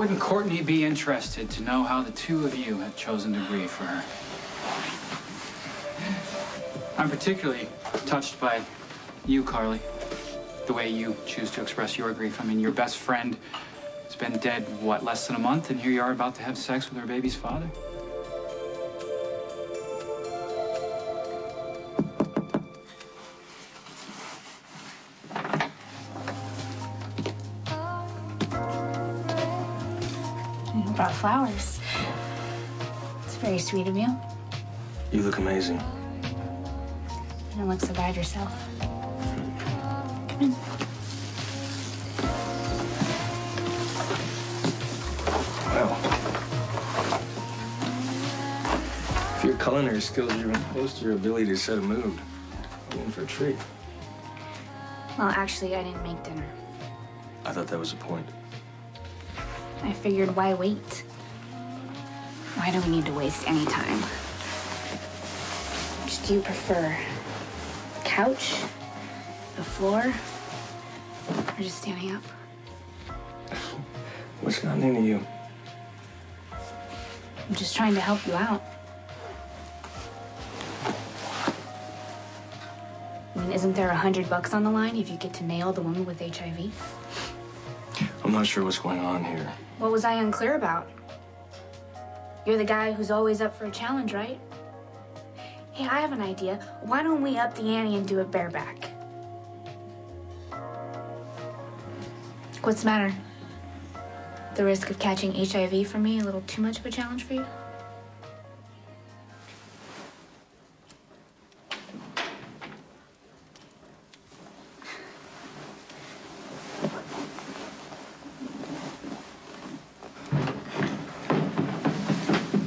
Wouldn't Courtney be interested to know how the two of you had chosen to grieve for her? I'm particularly touched by you, Carly. The way you choose to express your grief. I mean, your best friend has been dead, what, less than a month? And here you are about to have sex with her baby's father? You brought flowers. It's very sweet of you. You look amazing. You don't look so bad yourself. Come in. Wow. If your culinary skills are even close to your ability to set a mood, I'm in for a treat. Well, actually, I didn't make dinner. I thought that was the point. I figured, why wait? Why do we need to waste any time? Which do you prefer? The couch? The floor? Or just standing up? What's gotten into you? I'm just trying to help you out. I mean, isn't there $100 on the line if you get to nail the woman with HIV? I'm not sure what's going on here. What was I unclear about? You're the guy who's always up for a challenge, right? Hey, I have an idea. Why don't we up the ante and do it bareback? What's the matter? The risk of catching HIV for me a little too much of a challenge for you?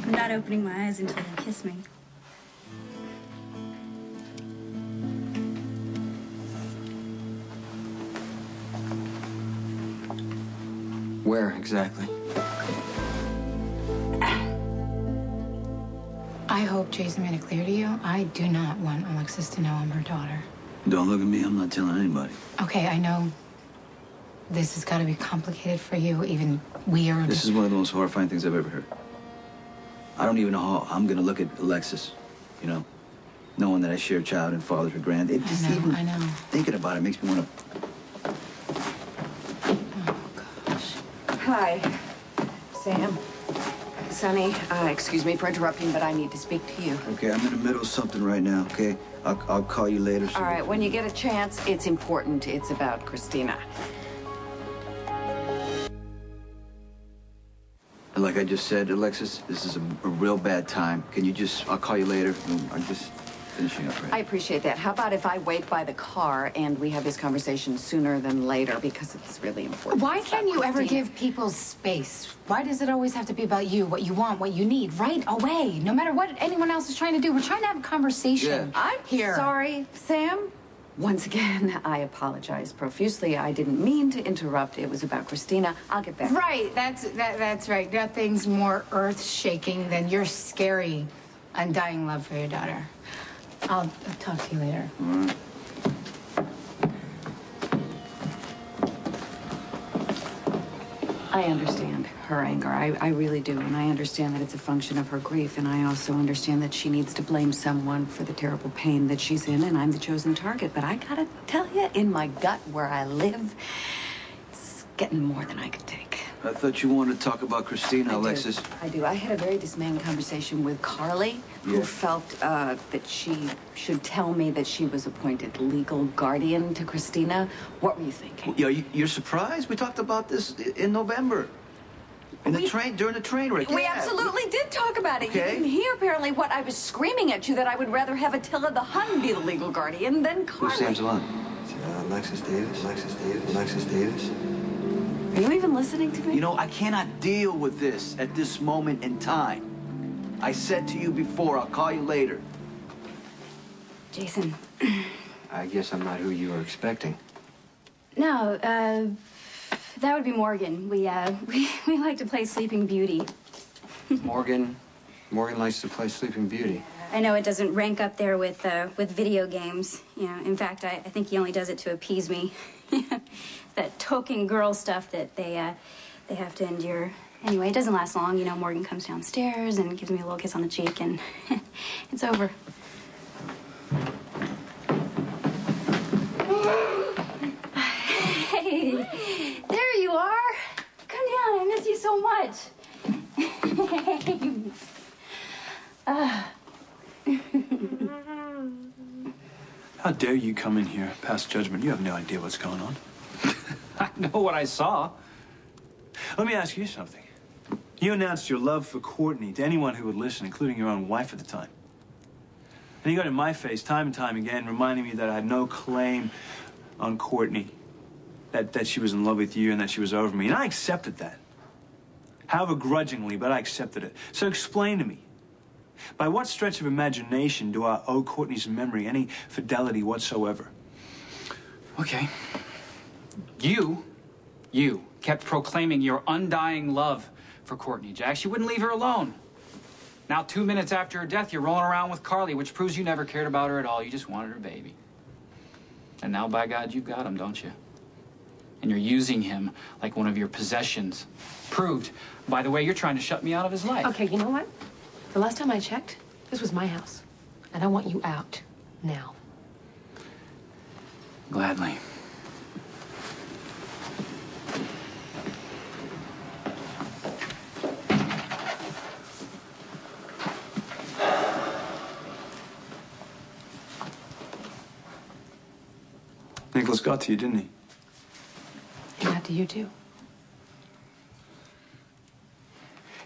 I'm not opening my eyes until you kiss me. Where exactly? I hope Jason made it clear to you. I do not want Alexis to know I'm her daughter. Don't look at me. I'm not telling anybody. Okay, I know this has got to be complicated for you, even weird. This is one of the most horrifying things I've ever heard. I don't even know how I'm going to look at Alexis, you know, knowing that I share a child and father her grand. It just even I know. thinking about it makes me want to... Hi, Sam. Sonny, excuse me for interrupting, but I need to speak to you. Okay, I'm in the middle of something right now, okay? I'll call you later. All right, when you get a chance, it's important. It's about Christina. Like I just said, Alexis, this is a real bad time. Can you just... I'll call you later. I'm just finishing up right I appreciate that. How about if I wait by the car and we have this conversation sooner than later, because it's really important. Why can't you ever give people space? Why does it always have to be about you, what you want, what you need, right away? No matter what anyone else is trying to do, we're trying to have a conversation. Yeah. I'm sorry, Sam. Once again, I apologize profusely. I didn't mean to interrupt. It was about Christina. I'll get back. Right, that's right. Nothing's more earth-shaking than your scary, undying love for your daughter. I'll talk to you later. I understand her anger. I really do. And I understand that it's a function of her grief. And I also understand that she needs to blame someone for the terrible pain that she's in. And I'm the chosen target. But I gotta tell you, in my gut where I live, it's getting more than I could take. I thought you wanted to talk about Christina, Alexis. I do. I had a very dismaying conversation with Carly, who felt that she should tell me that she was appointed legal guardian to Christina. What were you thinking? Yeah, you're surprised? We talked about this in November. During the train wreck. We absolutely did talk about it. Okay. You didn't hear, apparently, what I was screaming at you, that I would rather have Attila the Hun be the legal guardian than Carly. Who's Sam's line? Alexis Davis. Alexis Davis. Alexis Davis. Are you even listening to me? You know, I cannot deal with this at this moment in time. I said to you before, I'll call you later. Jason. I guess I'm not who you were expecting. No, that would be Morgan. We like to play Sleeping Beauty. Morgan likes to play Sleeping Beauty. I know it doesn't rank up there with video games. You know, in fact, I think he only does it to appease me. That token girl stuff that they they have to endure. Anyway, it doesn't last long. You know, Morgan comes downstairs and gives me a little kiss on the cheek, and it's over. Hey, there you are. Come down. I miss you so much. How dare you come in here past judgment? You have no idea what's going on. I know what I saw. Let me ask you something. You announced your love for Courtney to anyone who would listen, including your own wife at the time. And you got in my face time and time again, reminding me that I had no claim on Courtney, that she was in love with you and that she was over me. And I accepted that. However grudgingly, but I accepted it. So explain to me, by what stretch of imagination do I owe Courtney's memory any fidelity whatsoever? Okay. You kept proclaiming your undying love for Courtney, Jax. You wouldn't leave her alone. Now, 2 minutes after her death, you're rolling around with Carly, which proves you never cared about her at all. You just wanted her baby. And now, by God, you've got him, don't you? And you're using him like one of your possessions. Proved by the way you're trying to shut me out of his life. Okay, you know what? The last time I checked, this was my house. And I want you out now. Gladly. Nicholas got to you, didn't he? He got to you, too.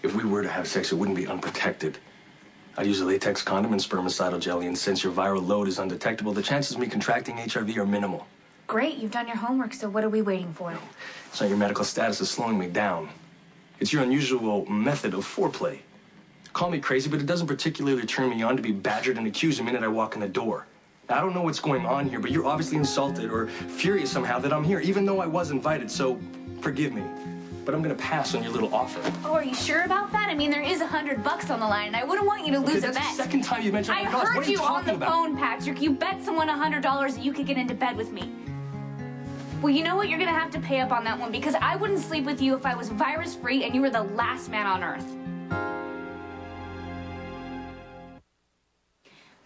If we were to have sex, it wouldn't be unprotected. I use a latex condom and spermicidal jelly, and since your viral load is undetectable, the chances of me contracting HRV are minimal. Great, you've done your homework, so what are we waiting for? It's not your medical status that's slowing me down. It's your unusual method of foreplay. Call me crazy, but it doesn't particularly turn me on to be badgered and accused the minute I walk in the door. I don't know what's going on here, but you're obviously insulted or furious somehow that I'm here, even though I was invited, so forgive me. But I'm gonna pass on your little offer. Oh, are you sure about that? I mean, there is $100 on the line, and I wouldn't want you to lose a bet. That's the second time you mentioned $100. I What heard are you you on the talking about? phone, Patrick. You bet someone $100 that you could get into bed with me. Well, you know what? You're gonna have to pay up on that one because I wouldn't sleep with you if I was virus-free and you were the last man on Earth.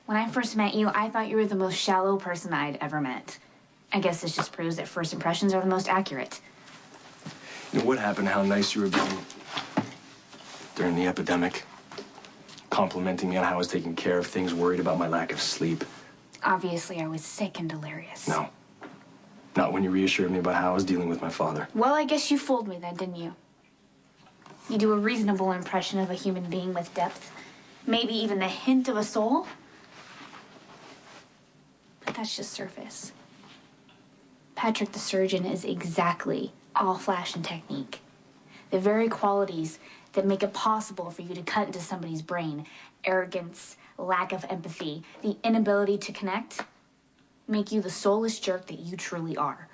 When I first met you, I thought you were the most shallow person I'd ever met. I guess this just proves that first impressions are the most accurate. You know what happened, how nice you were being during the epidemic. Complimenting me on how I was taking care of things, worried about my lack of sleep. Obviously, I was sick and delirious. No. Not when you reassured me about how I was dealing with my father. Well, I guess you fooled me then, didn't you? You do a reasonable impression of a human being with depth. Maybe even the hint of a soul. But that's just surface. Patrick the surgeon is exactly all flash and technique. The very qualities that make it possible for you to cut into somebody's brain. Arrogance, lack of empathy, the inability to connect, make you the soulless jerk that you truly are.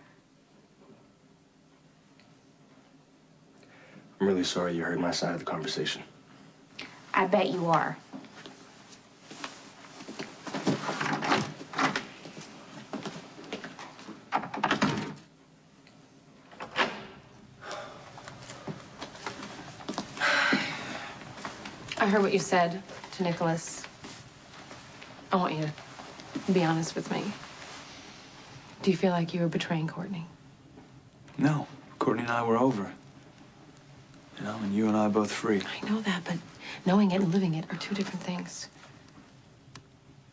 I'm really sorry you heard my side of the conversation. I bet you are. I heard what you said to Nicholas. I want you to be honest with me. Do you feel like you were betraying Courtney? No. Courtney and I were over. You know, and you and I are both free. I know that, but knowing it and living it are two different things.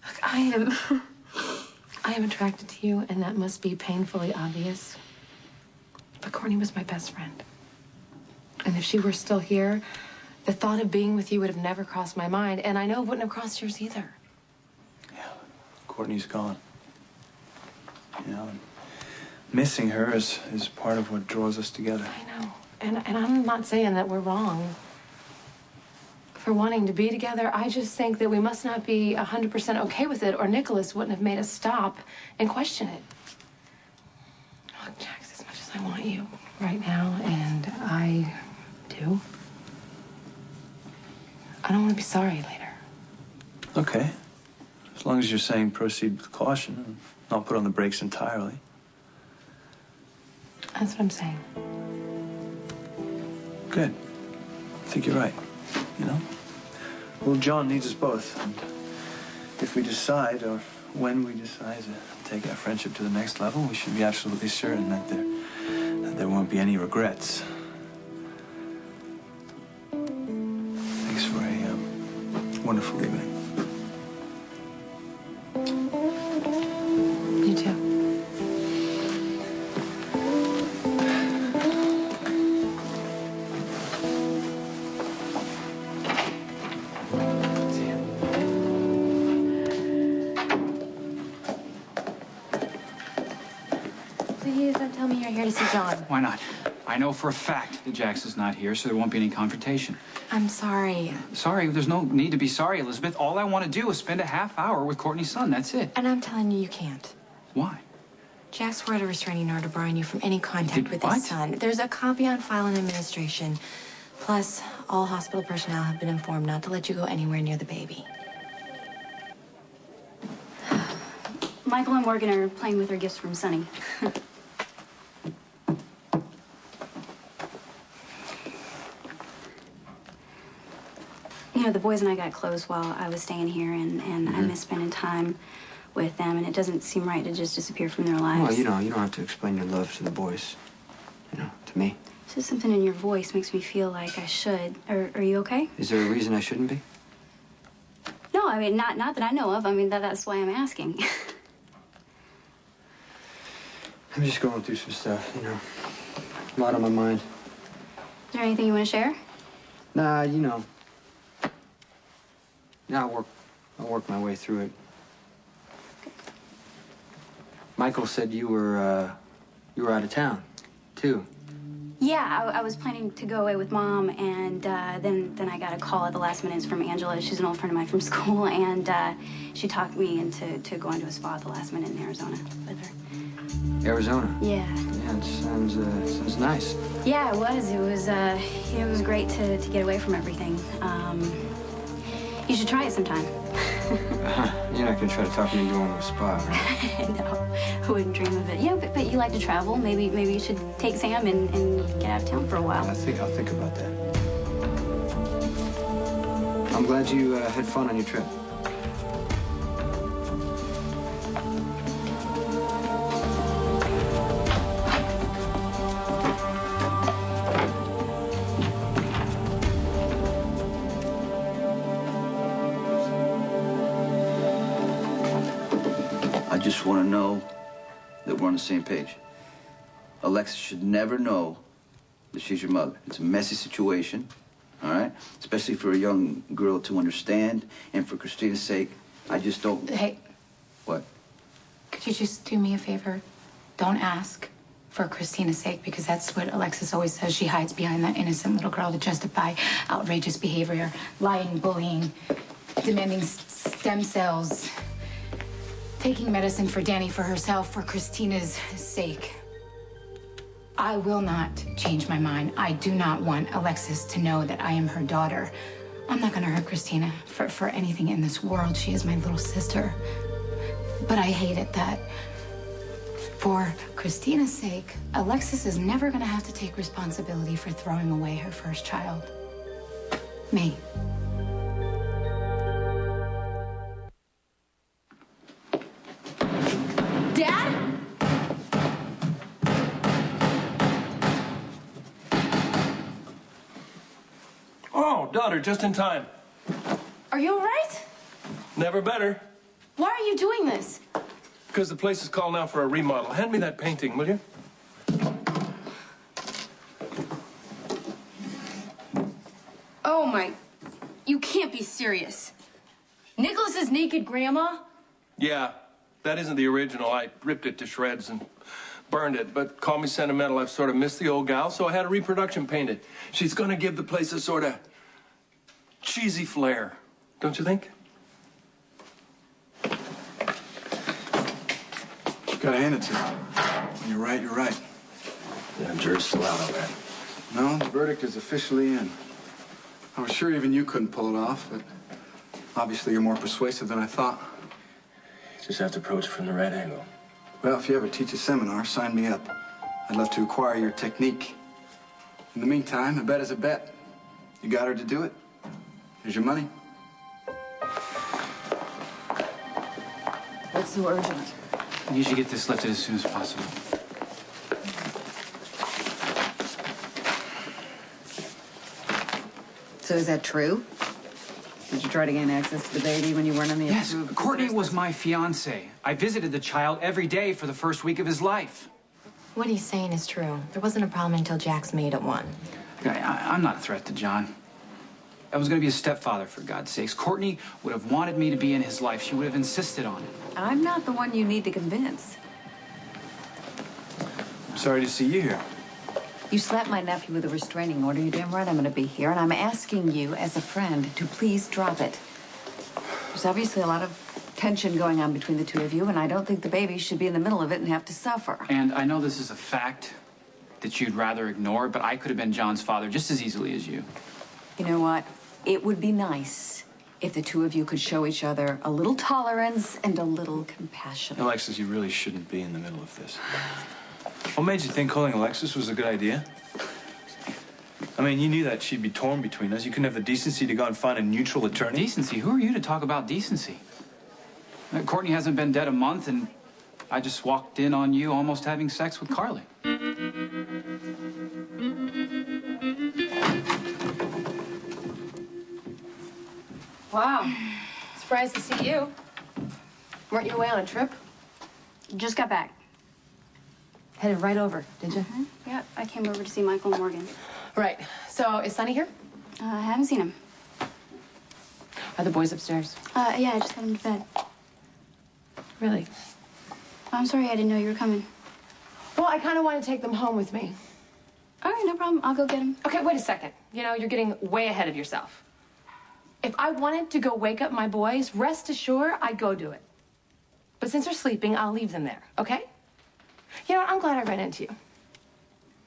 Look, I am attracted to you, and that must be painfully obvious. But Courtney was my best friend. And if she were still here, the thought of being with you would have never crossed my mind, and I know it wouldn't have crossed yours either. Yeah, Courtney's gone. You know, and missing her is part of what draws us together. I know. And I'm not saying that we're wrong for wanting to be together. I just think that we must not be 100% okay with it, or Nicholas wouldn't have made us stop and question it. Look, Jax, as much as I want you right now, and I do, I don't want to be sorry later. Okay. As long as you're saying proceed with caution and not put on the brakes entirely. That's what I'm saying. Good. I think you're right, you know? Well, John needs us both. And if we decide, or when we decide to take our friendship to the next level, we should be absolutely certain that there won't be any regrets. Thanks for a wonderful evening. You too. Please don't tell me you're here to see John. Why not? I know for a fact that Jax is not here, so there won't be any confrontation. I'm sorry. Sorry, there's no need to be sorry, Elizabeth. All I want to do is spend a half hour with Courtney's son. That's it. And I'm telling you, you can't. Why? Jack swore to restraining order barring you from any contact with what? his son. There's a copy on file in administration. Plus, all hospital personnel have been informed not to let you go anywhere near the baby. Michael and Morgan are playing with their gifts from Sunny. You know, the boys and I got close while I was staying here, and I miss spending time with them, and it doesn't seem right to just disappear from their lives. Well, you don't have to explain your love to the boys, to me. It's just something in your voice makes me feel like I should. Are you okay? Is there a reason I shouldn't be? No, I mean, not that I know of. I mean, that's why I'm asking. I'm just going through some stuff, A lot on my mind. Is there anything you want to share? Nah, I'll work my way through it. Michael said you were out of town, too. Yeah, I was planning to go away with Mom, and then I got a call at the last minute from Angela. She's an old friend of mine from school, and she talked me into going to a spa at the last minute in Arizona with her. Arizona? Yeah. Yeah, it sounds nice. Yeah, it was. It was great to get away from everything. You should try it sometime. You're not gonna try to talk me into going to a spa, right? No, I wouldn't dream of it. Yeah, but you like to travel. Maybe you should take Sam and get out of town for a while. I'll think about that. I'm glad you had fun on your trip. I just want to know that we're on the same page. Alexis should never know that she's your mother. It's a messy situation, all right? Especially for a young girl to understand, and for Christina's sake, I just don't... Hey. What? Could you just do me a favor? Don't ask for Christina's sake, because that's what Alexis always says. She hides behind that innocent little girl to justify outrageous behavior, lying, bullying, demanding stem cells, taking medicine for Danny for herself, for Christina's sake. I will not change my mind. I do not want Alexis to know that I am her daughter. I'm not gonna hurt Christina for anything in this world. She is my little sister. But I hate it that for Christina's sake, Alexis is never gonna have to take responsibility for throwing away her first child. Me. Dad? Oh, daughter, just in time. Are you all right? Never better. Why are you doing this? Because the place is calling out for a remodel. Hand me that painting, will you? Oh my, you can't be serious. Nicholas's naked grandma? Yeah, that isn't the original. I ripped it to shreds and burned it. But call me sentimental, I've sort of missed the old gal, so I had a reproduction painted. She's gonna give the place a sort of cheesy flair. Don't you think? Gotta hand it to you. When you're right, you're right. Yeah, jury's still out on that. No, the verdict is officially in. I was sure even you couldn't pull it off, but obviously you're more persuasive than I thought. You just have to approach it from the right angle. Well, if you ever teach a seminar, sign me up. I'd love to acquire your technique. In the meantime, a bet is a bet. You got her to do it. Here's your money. What's so urgent? You should get this lifted as soon as possible. So is that true? Did you try to gain access to the baby when you weren't on the Yes, approved Courtney visitors was list? my fiance. I visited the child every day for the first week of his life. What he's saying is true. There wasn't a problem until Jax made it one. I'm not a threat to John. I was going to be a stepfather, for God's sakes. Courtney would have wanted me to be in his life. She would have insisted on it. I'm not the one you need to convince. I'm sorry to see you here. You slapped my nephew with a restraining order. You're damn right I'm going to be here, and I'm asking you, as a friend, to please drop it. There's obviously a lot of tension going on between the two of you, and I don't think the baby should be in the middle of it and have to suffer. And I know this is a fact that you'd rather ignore, but I could have been John's father just as easily as you. You know what? It would be nice if the two of you could show each other a little tolerance and a little compassion. Alexis, you really shouldn't be in the middle of this. What made you think calling Alexis was a good idea? I mean, you knew that she'd be torn between us. You couldn't have the decency to go and find a neutral attorney. Decency? Who are you to talk about decency? Courtney hasn't been dead a month, and I just walked in on you almost having sex with Carly. Wow. Surprised to see you. Weren't you away on a trip? Just got back. Headed right over, did you? Yeah, I came over to see Michael and Morgan. Right. So, is Sonny here? I haven't seen him. Are the boys upstairs? Yeah, I just got him to bed. Really? I'm sorry, I didn't know you were coming. Well, I kind of want to take them home with me. All right, no problem. I'll go get him. Okay, wait a second. You know, you're getting way ahead of yourself. If I wanted to go wake up my boys, rest assured I'd go do it. But since they're sleeping, I'll leave them there, okay? You know what? I'm glad I ran into you.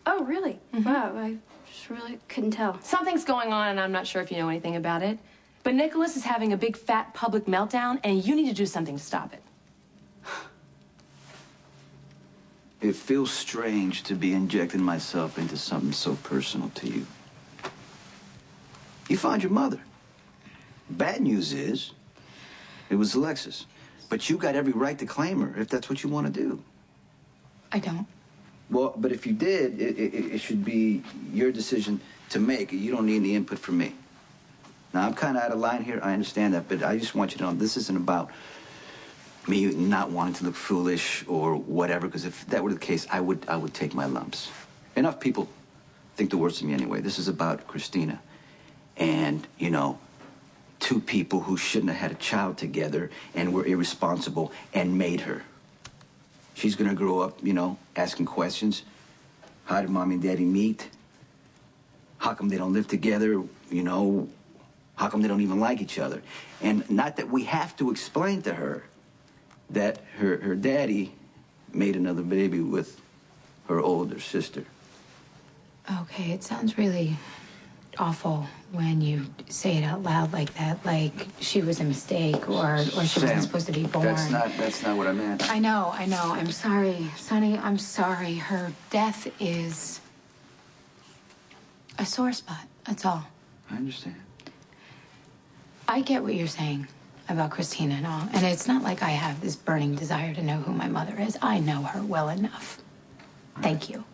Oh, really? Wow, I just really couldn't tell. Something's going on, and I'm not sure if you know anything about it. But Nicholas is having a big, fat public meltdown, and you need to do something to stop it. It feels strange to be injecting myself into something so personal to you. You found your mother. Bad news is, it was Alexis. But you got every right to claim her if that's what you want to do. I don't. Well, but if you did, it should be your decision to make. You don't need any input from me. Now, I'm kind of out of line here. I understand that, but I just want you to know this isn't about me not wanting to look foolish or whatever, because if that were the case, I would take my lumps. Enough people think the worst of me anyway. This is about Christina. And, you know, two people who shouldn't have had a child together and were irresponsible and made her. She's gonna grow up, you know, asking questions. How did mommy and daddy meet? How come they don't live together? You know, how come they don't even like each other? And not that we have to explain to her that her daddy made another baby with her older sister. Okay, it sounds really awful when you say it out loud like that, like she was a mistake or she wasn't supposed to be born. That's not what I meant. I know. I'm sorry, Sonny. I'm sorry. Her death is a sore spot. That's all. I understand. I get what you're saying about Christina and all, and it's not like I have this burning desire to know who my mother is. I know her well enough. Thank you.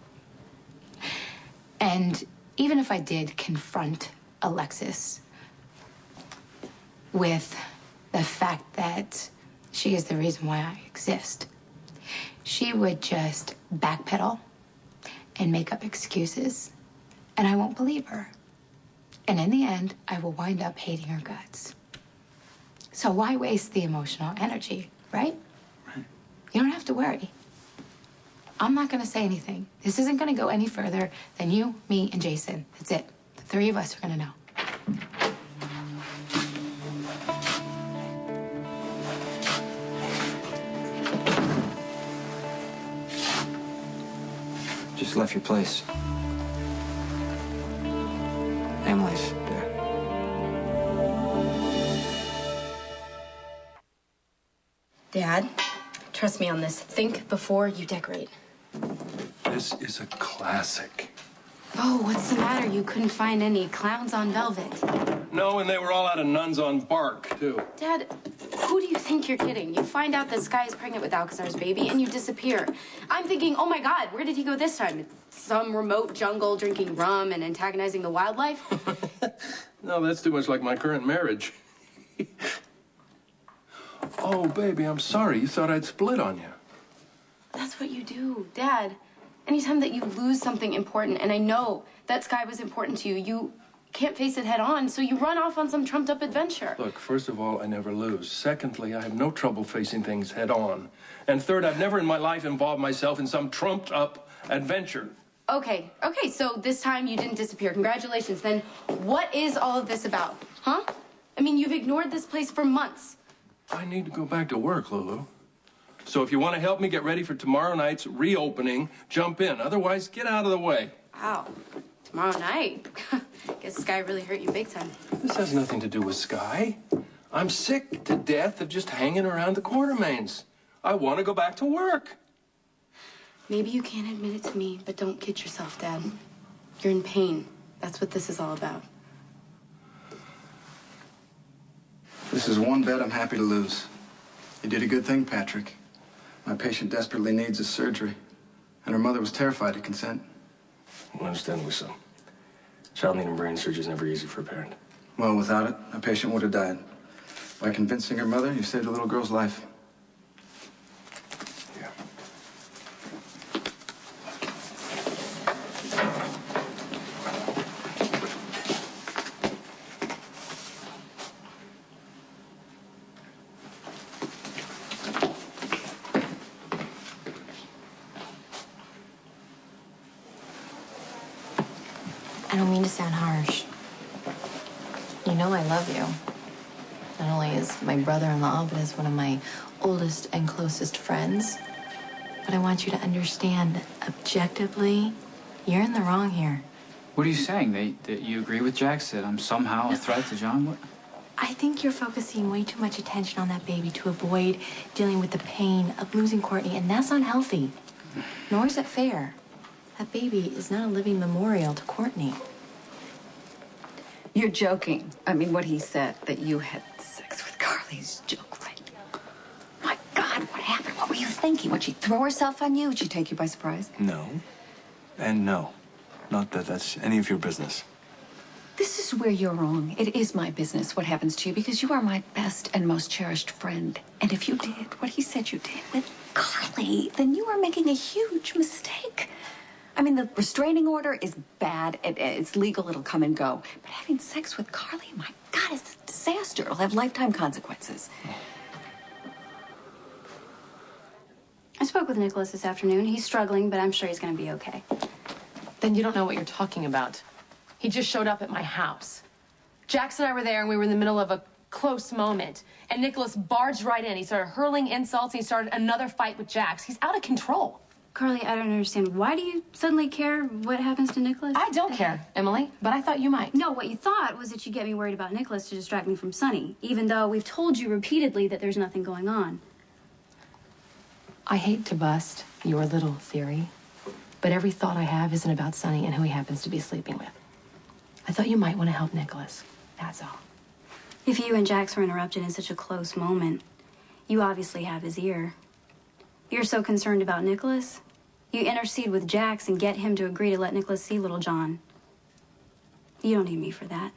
And even if I did confront Alexis with the fact that she is the reason why I exist, she would just backpedal and make up excuses, and I won't believe her. And in the end, I will wind up hating her guts. So why waste the emotional energy, right? Right. You don't have to worry. I'm not gonna say anything. This isn't gonna go any further than you, me, and Jason. That's it. The three of us are gonna know. Just left your place. Emily's there. Dad, trust me on this. Think before you decorate. This is a classic. Oh, what's the matter? You couldn't find any clowns on velvet. No, and they were all out of nuns on bark, too. Dad, who do you think you're kidding? You find out this guy is pregnant with Alcazar's baby and you disappear. I'm thinking, oh my God, where did he go this time? Some remote jungle drinking rum and antagonizing the wildlife? No, that's too much like my current marriage. Oh, baby, I'm sorry. You thought I'd split on you. That's what you do, Dad. Anytime that you lose something important, and I know that Sky was important to you, you can't face it head on, so you run off on some trumped up adventure. Look, first of all, I never lose. Secondly, I have no trouble facing things head on. And third, I've never in my life involved myself in some trumped up adventure. Okay, so this time you didn't disappear. Congratulations. Then what is all of this about, huh? I mean, you've ignored this place for months. I need to go back to work, Lulu. So if you want to help me get ready for tomorrow night's reopening, jump in. Otherwise, get out of the way. Wow. Tomorrow night? Guess Sky really hurt you big time. This has nothing to do with Sky. I'm sick to death of just hanging around the Quartermains. I want to go back to work. Maybe you can't admit it to me, but don't kid yourself, Dad. You're in pain. That's what this is all about. This is one bet I'm happy to lose. You did a good thing, Patrick. My patient desperately needs a surgery, and her mother was terrified to consent. Understandably so. Child needing brain surgery is never easy for a parent. Well, without it, a patient would have died. By convincing her mother, you saved a little girl's life. Yeah. I don't mean to sound harsh. You know I love you. Not only as my brother-in-law, but as one of my oldest and closest friends. But I want you to understand, objectively, you're in the wrong here. What are you saying? That you agree with Jax that I'm somehow a threat to John? What? I think you're focusing way too much attention on that baby to avoid dealing with the pain of losing Courtney, and that's unhealthy. Nor is it fair. That baby is not a living memorial to Courtney. You're joking. I mean, what he said, that you had sex with Carly's joke, right? My God, what happened? What were you thinking? Would she throw herself on you? Would she take you by surprise? No. And no. Not that that's any of your business. This is where you're wrong. It is my business what happens to you because you are my best and most cherished friend. And if you did what he said you did with Carly, then you are making a huge mistake. I mean, the restraining order is bad. It's legal. It'll come and go. But having sex with Carly, my God, it's a disaster. It'll have lifetime consequences. I spoke with Nicholas this afternoon. He's struggling, but I'm sure he's going to be okay. Then you don't know what you're talking about. He just showed up at my house. Jax and I were there, and we were in the middle of a close moment. And Nicholas barged right in. He started hurling insults. He started another fight with Jax. He's out of control. Carly, I don't understand. Why do you suddenly care what happens to Nicholas? I don't care, Emily, but I thought you might. No, what you thought was that you'd get me worried about Nicholas to distract me from Sonny, even though we've told you repeatedly that there's nothing going on. I hate to bust your little theory, but every thought I have isn't about Sonny and who he happens to be sleeping with. I thought you might want to help Nicholas. That's all. If you and Jax were interrupted in such a close moment, you obviously have his ear. You're so concerned about Nicholas, you intercede with Jax and get him to agree to let Nicholas see little John. You don't need me for that.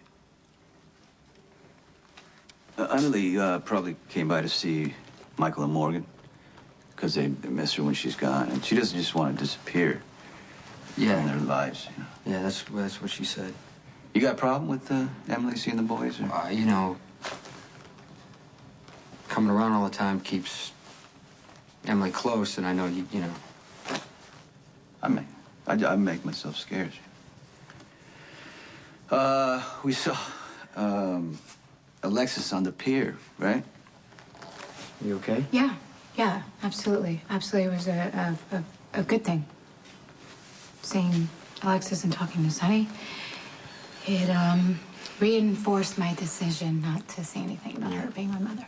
Annalie probably came by to see Michael and Morgan because they miss her when she's gone, and she doesn't just want to disappear from their lives. You know? Yeah, that's what she said. You got a problem with Emily seeing the boys? Or? You know, coming around all the time keeps Emily close, and I know you know. I make myself scared. We saw Alexis on the pier, right? You okay? Yeah, absolutely. Absolutely. It was a good thing. Seeing Alexis and talking to Sonny, it reinforced my decision not to say anything about her being my mother.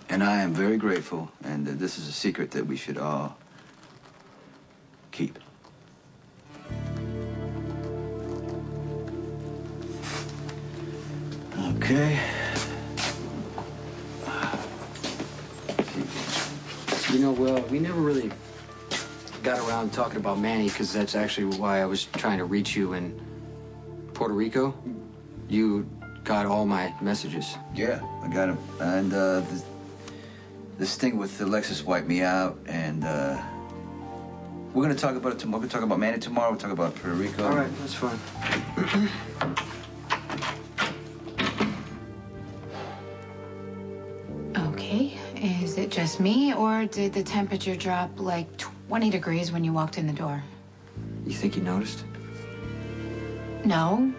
And I am very grateful, and this is a secret that we should all keep. Okay. You know, we never really got around talking about Manny, because that's actually why I was trying to reach you in Puerto Rico. You got all my messages. Yeah, I got him. And this thing with Alexis wiped me out, and we're gonna talk about it tomorrow. We're gonna talk about Manny tomorrow. We'll talk about Puerto Rico. All right, that's fine. Okay, is it just me, or did the temperature drop like 20 degrees when you walked in the door? You think you noticed? No.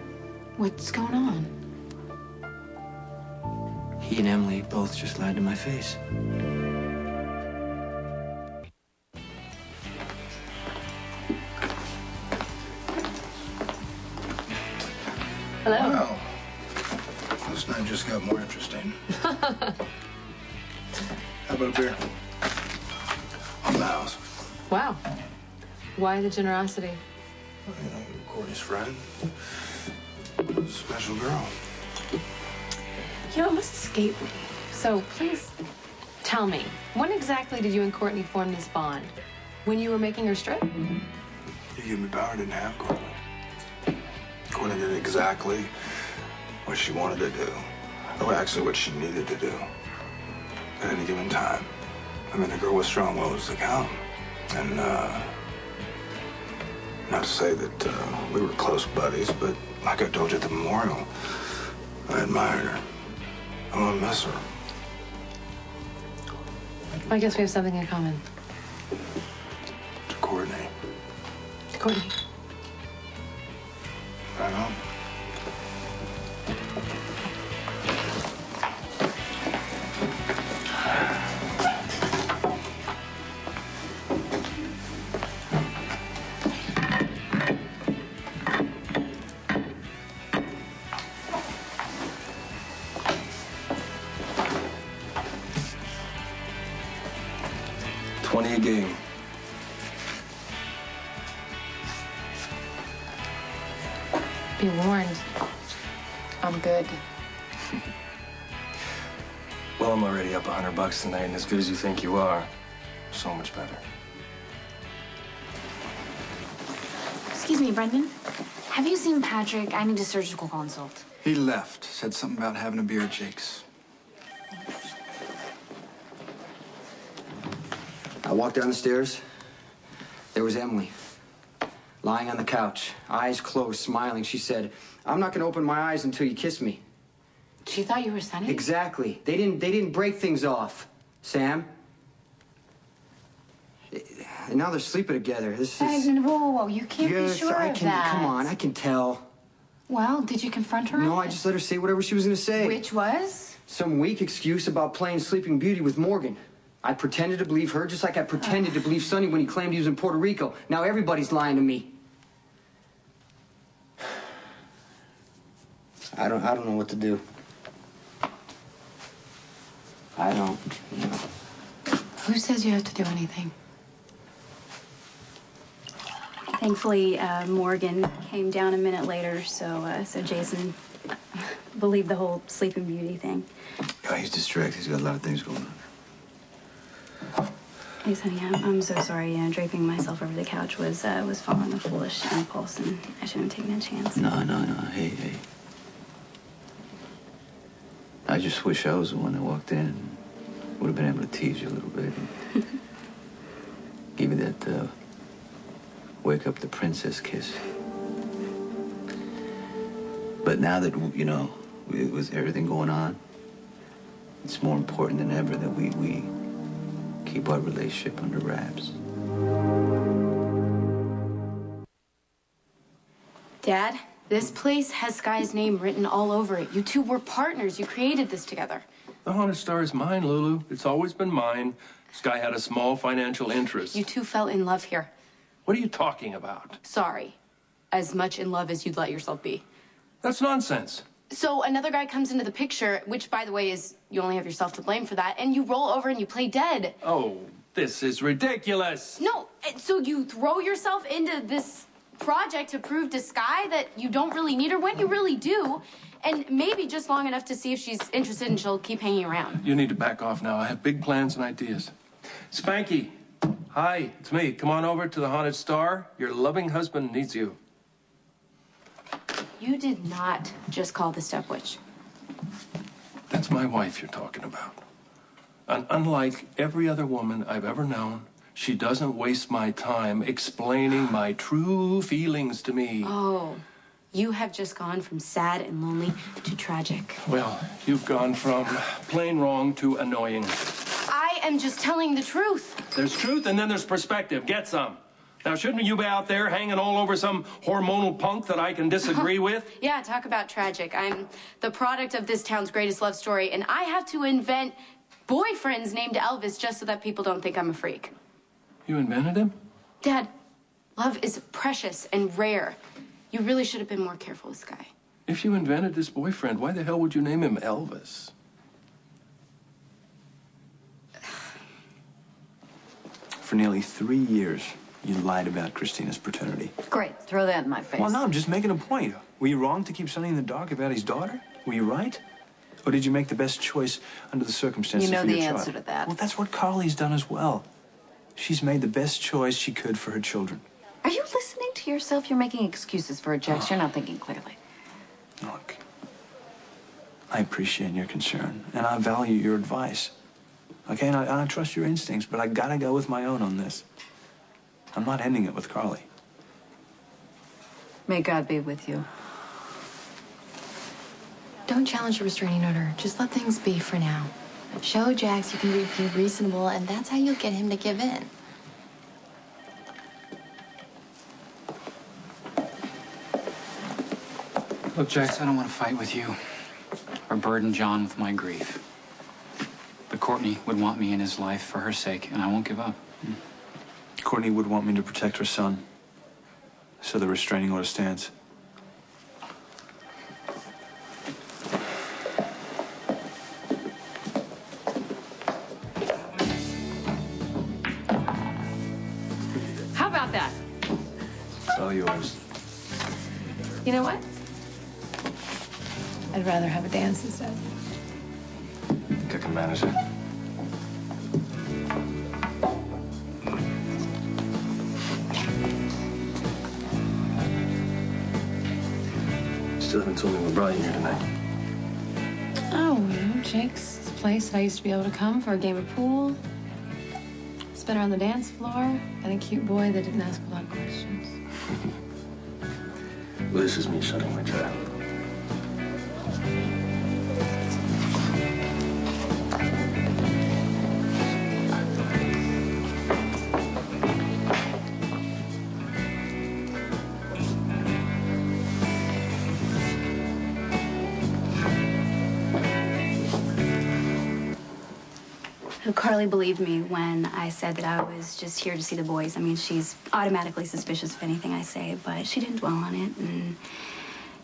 What's going on? He and Emily both just lied to my face. Hello. Wow. This night just got more interesting. How about a beer? On the house. Wow. Why the generosity? Well, you know, Courtney's friend. Special girl. You know, it must escape me. So please tell me, when exactly did you and Courtney form this bond? When you were making her strip? You gave me power, I didn't have Courtney. Courtney did exactly what she wanted to do. Or actually what she needed to do. At any given time. I mean, the girl was strong-willed as they come. And, not to say that we were close buddies, but like I told you at the memorial, I admired her. I'm gonna miss her. I guess we have something in common. To Courtney. Courtney. Right on. A game. Be warned. I'm good. Well, I'm already up $100 tonight, and as good as you think you are, so much better. Excuse me, Brendan. Have you seen Patrick? I need a surgical consult. He left. Said something about having a beer at Jake's. I walked down the stairs. There was Emily, lying on the couch, eyes closed, smiling. She said, "I'm not gonna open my eyes until you kiss me." She thought you were Sonny? Exactly. They didn't break things off, Sam. And now they're sleeping together. This is... Whoa. You can't be Yes, sure I of can. that. Come on, I can tell. Well, did you confront her? No, I just let her say whatever she was gonna say. Which was? Some weak excuse about playing Sleeping Beauty with Morgan. I pretended to believe her just like I pretended to believe Sonny when he claimed he was in Puerto Rico. Now everybody's lying to me. I don't know what to do. I don't. Who says you have to do anything? Thankfully, Morgan came down a minute later, so Jason believed the whole Sleeping Beauty thing. Yeah, he's distracted. He's got a lot of things going on. Hey, Sonny, I'm so sorry. You know, draping myself over the couch was following a foolish impulse, and I shouldn't have taken a chance. No. Hey. I just wish I was the one that walked in and would have been able to tease you a little bit. Give you that wake up the princess kiss. But now that, you know, with everything going on, it's more important than ever that we keep our relationship under wraps. Dad, this place has Sky's name written all over it. You two were partners. You created this together. The Haunted Star is mine, Lulu. It's always been mine. Sky had a small financial interest. You two fell in love here. What are you talking about? Sorry. As much in love as you'd let yourself be. That's nonsense. So another guy comes into the picture, which, by the way, is you only have yourself to blame for that, and you roll over and you play dead. Oh, this is ridiculous. No, so you throw yourself into this project to prove to Sky that you don't really need her when you really do, And maybe just long enough to see if she's interested and she'll keep hanging around. You need to back off now. I have big plans and ideas. Spanky, hi, it's me. Come on over to the Haunted Star. Your loving husband needs you. You did not just call the step witch. That's my wife you're talking about. And unlike every other woman I've ever known, she doesn't waste my time explaining my true feelings to me. Oh, you have just gone from sad and lonely to tragic. Well, you've gone from plain wrong to annoying. I am just telling the truth. There's truth and then there's perspective. Get some. Now, shouldn't you be out there hanging all over some hormonal punk that I can disagree with? Yeah, talk about tragic. I'm the product of this town's greatest love story, and I have to invent boyfriends named Elvis just so that people don't think I'm a freak. You invented him? Dad, love is precious and rare. You really should have been more careful with Sky. If you invented this boyfriend, why the hell would you name him Elvis? For nearly 3 years, you lied about Christina's paternity. Great, throw that in my face. Well, no, I'm just making a point. Were you wrong to keep Sonny in the dark about his daughter? Were you right? Or did you make the best choice under the circumstances You know for your the child? answer to that. Well, that's what Carly's done as well. She's made the best choice she could for her children. Are you listening to yourself? You're making excuses for Jax. You're not thinking clearly. Look, I appreciate your concern, and I value your advice. Okay, and I trust your instincts, but I gotta go with my own on this. I'm not ending it with Carly. May God be with you. Don't challenge a restraining order. Just let things be for now. Show Jax you can be reasonable, and that's how you'll get him to give in. Look, Jax, I don't want to fight with you or burden John with my grief. But Courtney would want me in his life for her sake, and I won't give up. Courtney would want me to protect her son, so the restraining order stands. How about that? It's all yours. You know what? I'd rather have a dance instead. I think I can manage it. Still haven't told me what brought you here tonight. Oh, you know, Jake's place that I used to be able to come for a game of pool. Spin her on the dance floor, and a cute boy that didn't ask a lot of questions. Well, this is me shutting my trap. Carly believed me when I said that I was just here to see the boys. I mean, she's automatically suspicious of anything I say, but she didn't dwell on it, and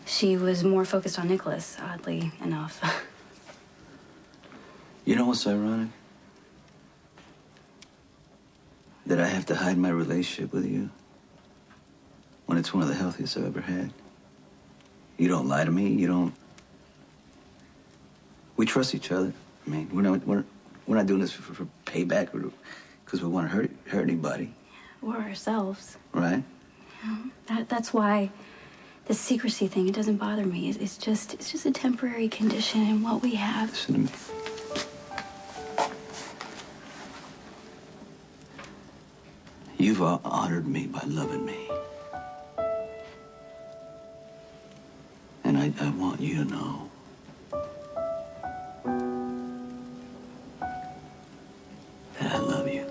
she was more focused on Nicholas, oddly enough. You know what's ironic? That I have to hide my relationship with you when it's one of the healthiest I've ever had. You don't lie to me. You don't. We trust each other. I mean, we're not doing this for payback or because we want to hurt anybody. Or ourselves. Right? Yeah, that's why the secrecy thing, it doesn't bother me. It's just a temporary condition in what we have. Listen to me. You've honored me by loving me. And I want you to know that I love you.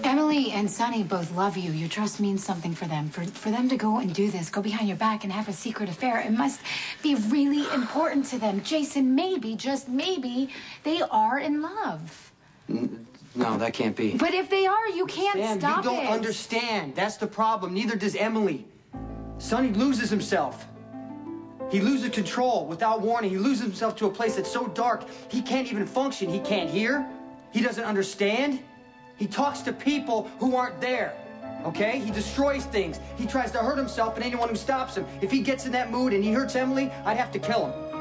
Emily and Sonny both love you. Your trust means something for them. For them to go and do this, go behind your back and have a secret affair, it must be really important to them. Jason, maybe, just maybe, they are in love. No, that can't be. But if they are, you can't Sam, stop you don't it. understand. That's the problem. Neither does Emily. Sonny loses himself. He loses control without warning. He loses himself to a place that's so dark, he can't even function. He can't hear. He doesn't understand. He talks to people who aren't there, okay? He destroys things. He tries to hurt himself and anyone who stops him. If he gets in that mood and he hurts Emily, I'd have to kill him.